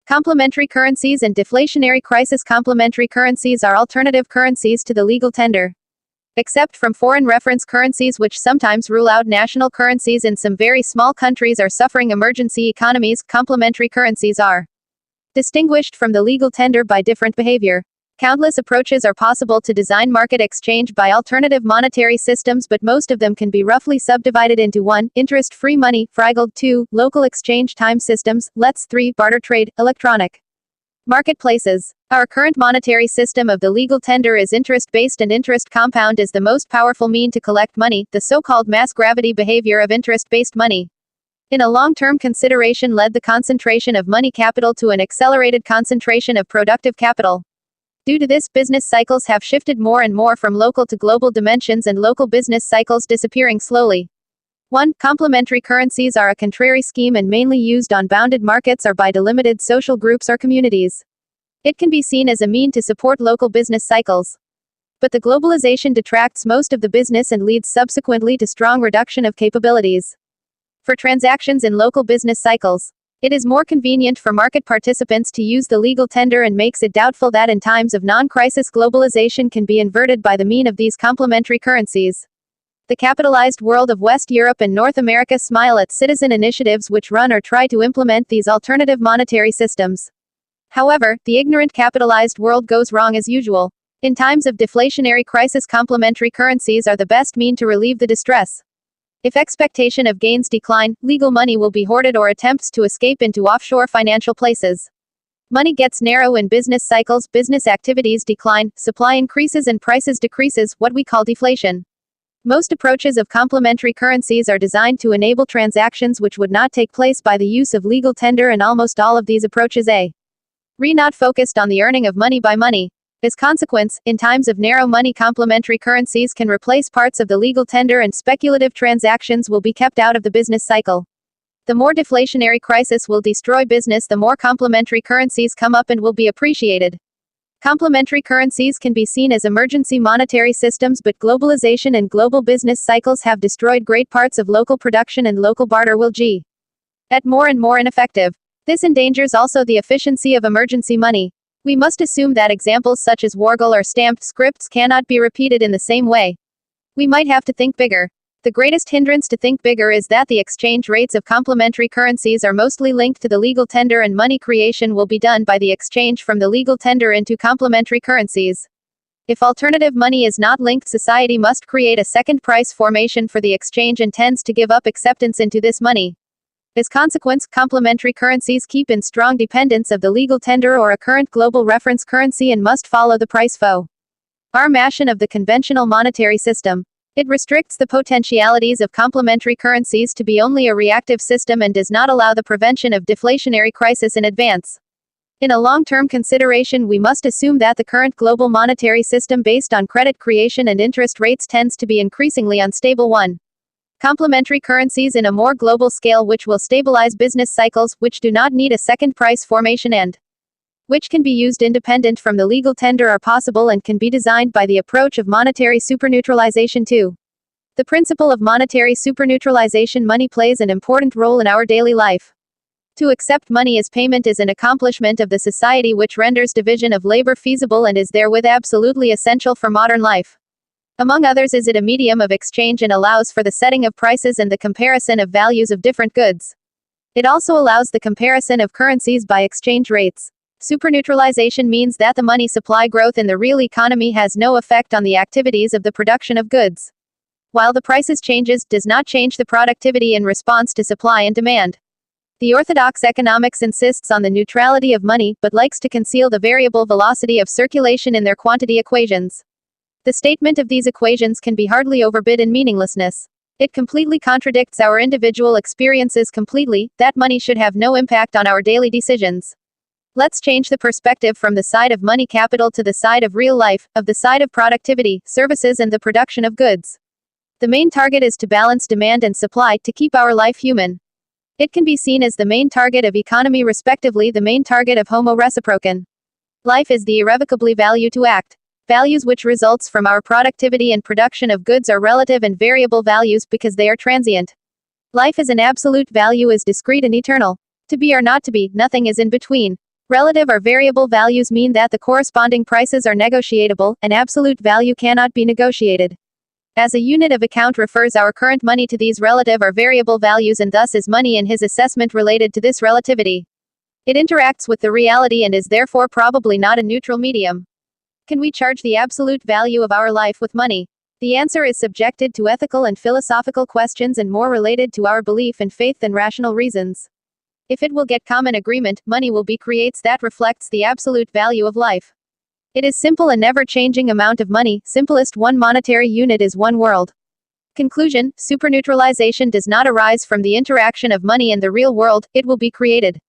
Complementary currencies and deflationary crisis. Complementary currencies are alternative currencies to the legal tender. Except from foreign reference currencies which sometimes rule out national currencies in some very small countries or suffering emergency economies, complementary currencies are distinguished from the legal tender by different behavior. Countless approaches are possible to design market exchange by alternative monetary systems, but most of them can be roughly subdivided into 1. Interest-free money, Freigold; 2. Local exchange time systems, LETS; 3. Barter trade, electronic marketplaces. Our current monetary system of the legal tender is interest-based, and interest compound is the most powerful mean to collect money, the so-called mass gravity behavior of interest-based money. In a long-term consideration led the concentration of money capital to an accelerated concentration of productive capital. Due to this, business cycles have shifted more and more from local to global dimensions, and local business cycles disappearing slowly. 1. Complementary currencies are a contrary scheme and mainly used on bounded markets or by delimited social groups or communities. It can be seen as a mean to support local business cycles. But the globalization detracts most of the business and leads subsequently to strong reduction of capabilities for transactions in local business cycles. It is more convenient for market participants to use the legal tender and makes it doubtful that in times of non-crisis globalization can be inverted by the mean of these complementary currencies. The capitalized world of West Europe and North America smile at citizen initiatives which run or try to implement these alternative monetary systems. However, the ignorant capitalized world goes wrong as usual. In times of deflationary crisis, complementary currencies are the best mean to relieve the distress. If expectation of gains decline, legal money will be hoarded or attempts to escape into offshore financial places. Money gets narrow in business cycles, business activities decline, supply increases and prices decreases, what we call deflation. Most approaches of complementary currencies are designed to enable transactions which would not take place by the use of legal tender, and almost all of these approaches are not focused on the earning of money by money. As consequence, in times of narrow money, complementary currencies can replace parts of the legal tender and speculative transactions will be kept out of the business cycle. The more deflationary crisis will destroy business, the more complementary currencies come up and will be appreciated. Complementary currencies can be seen as emergency monetary systems, but globalization and global business cycles have destroyed great parts of local production, and local barter will get more and more ineffective. This endangers also the efficiency of emergency money. We must assume that examples such as Wargle or stamped scripts cannot be repeated in the same way. We might have to think bigger. The greatest hindrance to think bigger is that the exchange rates of complementary currencies are mostly linked to the legal tender, and money creation will be done by the exchange from the legal tender into complementary currencies. If alternative money is not linked, society must create a second price formation for the exchange and tends to give up acceptance into this money. As consequence, complementary currencies keep in strong dependence of the legal tender or a current global reference currency and must follow the price formation of the conventional monetary system. It restricts the potentialities of complementary currencies to be only a reactive system and does not allow the prevention of deflationary crisis in advance. In a long-term consideration, we must assume that the current global monetary system based on credit creation and interest rates tends to be increasingly unstable. 1. Complementary currencies in a more global scale which will stabilize business cycles, which do not need a second price formation and which can be used independent from the legal tender are possible and can be designed by the approach of monetary superneutralization. 2. The principle of monetary superneutralization. Money plays an important role in our daily life. To accept money as payment is an accomplishment of the society which renders division of labor feasible and is therewith absolutely essential for modern life. Among others, is it a medium of exchange and allows for the setting of prices and the comparison of values of different goods. It also allows the comparison of currencies by exchange rates. Superneutralization means that the money supply growth in the real economy has no effect on the activities of the production of goods. While the prices changes, does not change the productivity in response to supply and demand. The orthodox economics insists on the neutrality of money, but likes to conceal the variable velocity of circulation in their quantity equations. The statement of these equations can be hardly overbid in meaninglessness. It completely contradicts our individual experiences completely, that money should have no impact on our daily decisions. Let's change the perspective from the side of money capital to the side of real life, of the side of productivity, services and the production of goods. The main target is to balance demand and supply, to keep our life human. It can be seen as the main target of economy, respectively the main target of homo reciprocum. Life is the irrevocably value to act. Values which results from our productivity and production of goods are relative and variable values because they are transient. Life as an absolute value is discrete and eternal. To be or not to be, nothing is in between. Relative or variable values mean that the corresponding prices are negotiable, and absolute value cannot be negotiated. As a unit of account refers our current money to these relative or variable values and thus is money in his assessment related to this relativity. It interacts with the reality and is therefore probably not a neutral medium. Can we charge the absolute value of our life with money? The answer is subjected to ethical and philosophical questions and more related to our belief and faith than rational reasons. If it will get common agreement, money will be creates that reflects the absolute value of life. It is simple and never-changing amount of money, simplest one monetary unit is one world. Conclusion, superneutralization does not arise from the interaction of money in the real world, it will be created.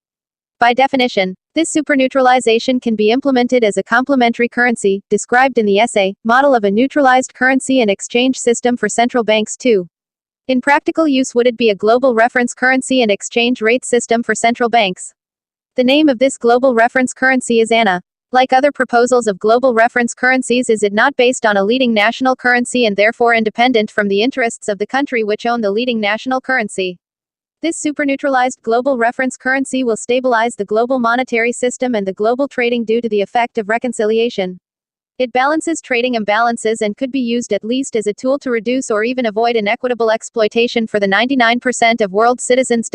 By definition, this superneutralization can be implemented as a complementary currency, described in the essay, Model of a Neutralized Currency and Exchange System for Central Banks 2. In practical use, would it be a global reference currency and exchange rate system for central banks? The name of this global reference currency is ANA. Like other proposals of global reference currencies, is it not based on a leading national currency and therefore independent from the interests of the country which own the leading national currency. This superneutralized global reference currency will stabilize the global monetary system and the global trading due to the effect of reconciliation. It balances trading imbalances and could be used at least as a tool to reduce or even avoid inequitable exploitation for the 99% of world citizens. CH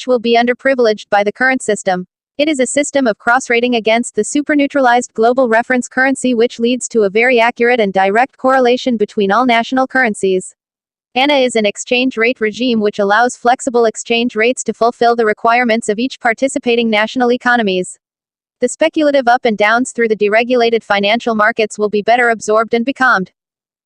will be underprivileged by the current system. It is a system of cross-rating against the superneutralized global reference currency which leads to a very accurate and direct correlation between all national currencies. ANA is an exchange rate regime which allows flexible exchange rates to fulfill the requirements of each participating national economies. The speculative up and downs through the deregulated financial markets will be better absorbed and becalmed.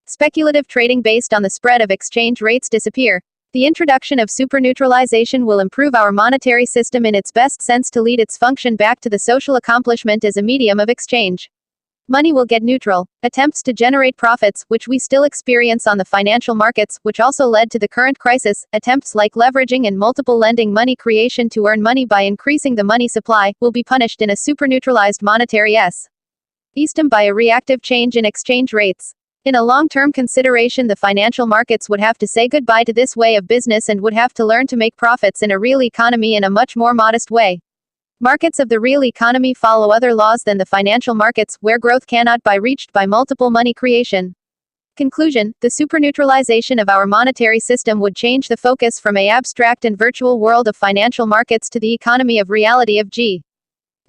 Speculative trading based on the spread of exchange rates disappear. The introduction of superneutralization will improve our monetary system in its best sense to lead its function back to the social accomplishment as a medium of exchange. Money will get neutral. Attempts to generate profits, which we still experience on the financial markets, which also led to the current crisis, attempts like leveraging and multiple lending money creation to earn money by increasing the money supply, will be punished in a superneutralized monetary system by a reactive change in exchange rates. In a long-term consideration, the financial markets would have to say goodbye to this way of business and would have to learn to make profits in a real economy in a much more modest way. Markets of the real economy follow other laws than the financial markets, where growth cannot be reached by multiple money creation. Conclusion, the superneutralization of our monetary system would change the focus from an abstract and virtual world of financial markets to the economy of reality of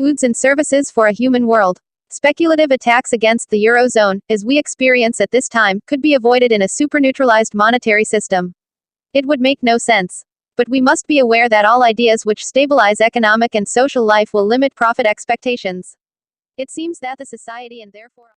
goods and services for a human world. Speculative attacks against the Eurozone, as we experience at this time, could be avoided in a superneutralized monetary system. It would make no sense. But we must be aware that all ideas which stabilize economic and social life will limit profit expectations. It seems that the society and therefore